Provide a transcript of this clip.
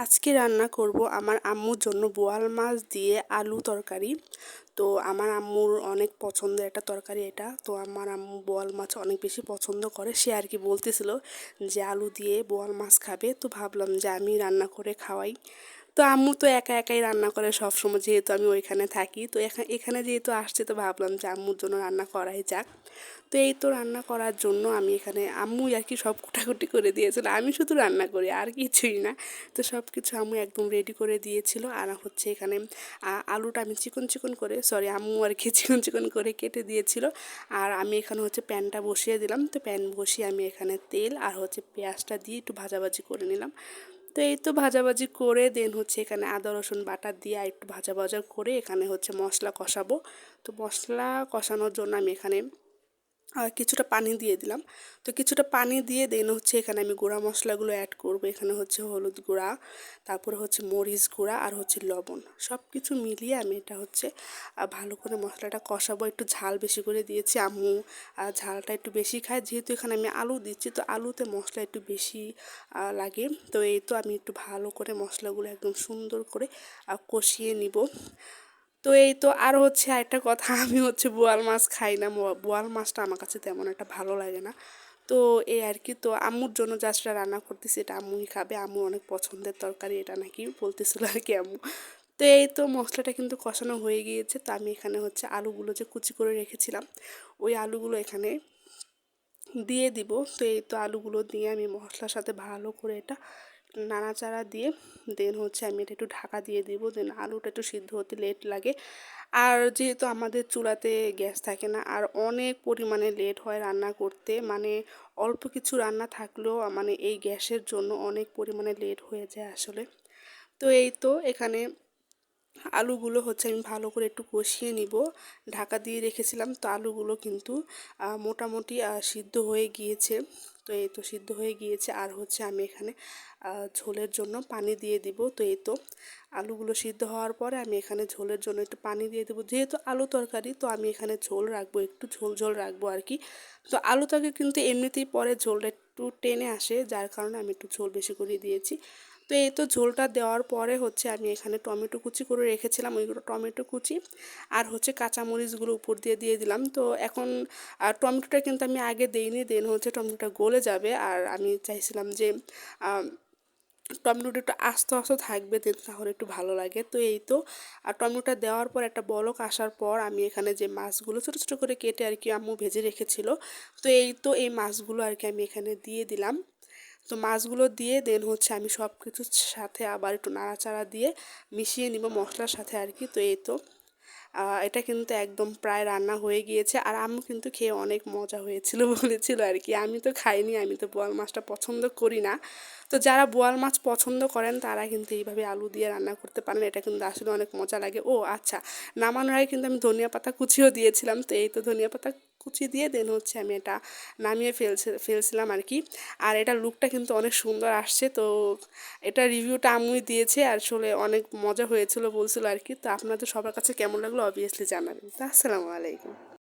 আজকে রান্না করব আমার আম্মুর জন্য বোয়াল মাছ দিয়ে আলু তরকারি। তো আমার আম্মুর অনেক পছন্দের একটা তরকারি এটা। তো আমার আম্মু বোয়াল মাছ অনেক বেশি পছন্দ করে, সে আর কি বলতেছিল যে আলু দিয়ে বোয়াল মাছ খাবে। তো ভাবলাম যে আমি রান্না করে খাওয়াই। তো আম্মু তো একা একাই রান্না করে সব সময়, যেহেতু আমি ওইখানে থাকি। তো এখানে যেহেতু আসছে, তো ভাবলাম যে আম্মুর জন্য রান্না করাই যাক। তো এই তো রান্না করার জন্য আমি এখানে আম্মুই আর কি সব কুটাকুটি করে দিয়েছিল, আমি শুধু রান্না করি আর কিছুই না। তো সব কিছু আম্মু একদম রেডি করে দিয়েছিল। আর হচ্ছে এখানে আলুটা আমি চিকন চিকন করে, সরি আম্মু আর কি চিকন চিকন করে কেটে দিয়েছিল। আর আমি এখানে হচ্ছে প্যানটা বসিয়ে দিলাম। তো প্যান বসিয়ে আমি এখানে তেল আর হচ্ছে পেঁয়াজটা দিয়ে একটু ভাজাভাজি করে নিলাম। তো এই তো ভাজাভাজি করে দেন হচ্ছে এখানে আদা রসুন বাটা দিয়ে আর একটু ভাজা ভাজা করে এখানে হচ্ছে মশলা কষাবো। তো মশলা কষানোর জন্য আমি এখানে আর কিছুটা পানি দিয়ে দিলাম। তো কিছুটা পানি দিয়ে দেন হচ্ছে এখানে আমি গুঁড়া মশলাগুলো অ্যাড করব। এখানে হচ্ছে হলুদ গুঁড়া, তারপরে হচ্ছে মরিচ গুঁড়া আর হচ্ছে লবণ, সব কিছু মিলিয়ে আমি এটা হচ্ছে ভালো করে মশলাটা কষাবো। একটু ঝাল বেশি করে দিয়েছি, আম্মু ঝালটা একটু বেশি খায়, যেহেতু এখানে আমি আলু দিচ্ছি তো আলুতে মশলা একটু বেশি লাগে। তো এই তো আমি একটু ভালো করে মশলাগুলো একদম সুন্দর করে কষিয়ে নিব। তো এই তো আর হচ্ছে আরেকটা কথা, আমি হচ্ছে বোয়াল মাছ খাই না, বোয়াল মাছটা আমার কাছে তেমন একটা ভালো লাগে না। তো এই আর কি, তো আম্মুর জন্য জাস্ট রান্না করতেছি, এটা আম্মুই খাবে, আম্মু অনেক পছন্দের তরকারি এটা নাকি বলতেছিল আর কি আম্মু। তো এই তো মশলাটা কিন্তু কষানো হয়ে গিয়েছে। তো আমি এখানে হচ্ছে আলুগুলো যে কুচি করে রেখেছিলাম, ওই আলুগুলো এখানে দিয়ে দিব। তো এই তো আলুগুলো দিয়ে আমি মশলার সাথে ভালো করে এটা নাড়াচাড়া দিয়ে দেন হচ্ছে আমি এটা একটু ঢাকা দিয়ে দিব। দেন আলুটা একটু সিদ্ধ হতে লেট লাগে। আর যেহেতু আমাদের চুলাতে গ্যাস থাকে না, আর অনেক পরিমাণে লেট হয় রান্না করতে, মানে অল্প কিছু রান্না থাকলেও মানে এই গ্যাসের জন্য অনেক পরিমাণে লেট হয়ে যায় আসলে। তো এই তো এখানে আলুগুলো হচ্ছে আমি ভালো করে একটু কষিয়ে নিব। ঢাকা দিয়ে রেখেছিলাম, তো আলুগুলো কিন্তু মোটামুটি সিদ্ধ হয়ে গিয়েছে। তো এই তো সিদ্ধ হয়ে গিয়েছে। আর হচ্ছে আমি এখানে ঝোলের জন্য পানি দিয়ে দিব। তো এই তো আলুগুলো সিদ্ধ হওয়ার পরে আমি এখানে ঝোলের জন্য একটু পানি দিয়ে দেবো, যেহেতু আলু তরকারি তো আমি এখানে ঝোল রাখবো, একটু ঝোল ঝোল রাখবো আর কি। তো আলু তরকারি কিন্তু এমনিতেই পরে ঝোলটা একটু টেনে আসে, যার কারণে আমি একটু ঝোল বেশি করে দিয়েছি। তো এই তো ঝোলটা দেওয়ার পরে হচ্ছে আমি এখানে টমেটো কুচি করে রেখেছিলাম, ওইগুলো টমেটো কুচি আর হচ্ছে কাঁচামরিচগুলো উপর দিয়ে দিয়ে দিলাম। তো এখন টমেটোটা কিন্তু আমি আগে দিইনি, দেন হচ্ছে টমেটোটা গলে যাবে, আর আমি চাইছিলাম যে টমেটোটা একটু আস্ত আস্ত থাকবে, দেন তাহলে একটু ভালো লাগে। তো এই তো আর টমেটোটা দেওয়ার পর একটা বলক আসার পর আমি এখানে যে মাছগুলো ছোটো ছোটো করে কেটে আর কি আম্মু ভেজে রেখেছিল, তো এই তো এই মাছগুলো আর কি আমি এখানে দিয়ে দিলাম। তো মাছগুলো দিয়ে দেন হচ্ছে আমি সব কিছুর সাথে আবার একটু নাড়াচাড়া দিয়ে মিশিয়ে নিব মশলার সাথে আর কি। তো এই তো এটা কিন্তু একদম প্রায় রান্না হয়ে গিয়েছে। আর আম্মু কিন্তু খেয়ে অনেক মজা হয়েছিল বলেছিল আর কি। আমি তো খাইনি, আমি তো বোয়াল মাছটা পছন্দ করি না। তো যারা বোয়াল মাছ পছন্দ করেন তারা কিন্তু এইভাবে আলু দিয়ে রান্না করতে পারেন, এটা কিন্তু আসলে অনেক মজা লাগে। ও আচ্ছা, নামানোর আগে কিন্তু আমি ধনিয়া পাতা কুচিও দিয়েছিলাম। তো এই তো ধনিয়া পাতা কুচি দিয়ে দেন হচ্ছে আমি এটা নামিয়ে ফেলছিলাম আর কি। আর এটা লুকটা কিন্তু অনেক সুন্দর আসছে। তো এটা রিভিউটা আম্মুই দিয়েছে, আসলে অনেক মজা হয়েছিল বলছিল আর কি। তো আপনাদের সবার কাছে কেমন লাগলো অবভিয়াসলি জানাবেন। তো আসসালামু আলাইকুম।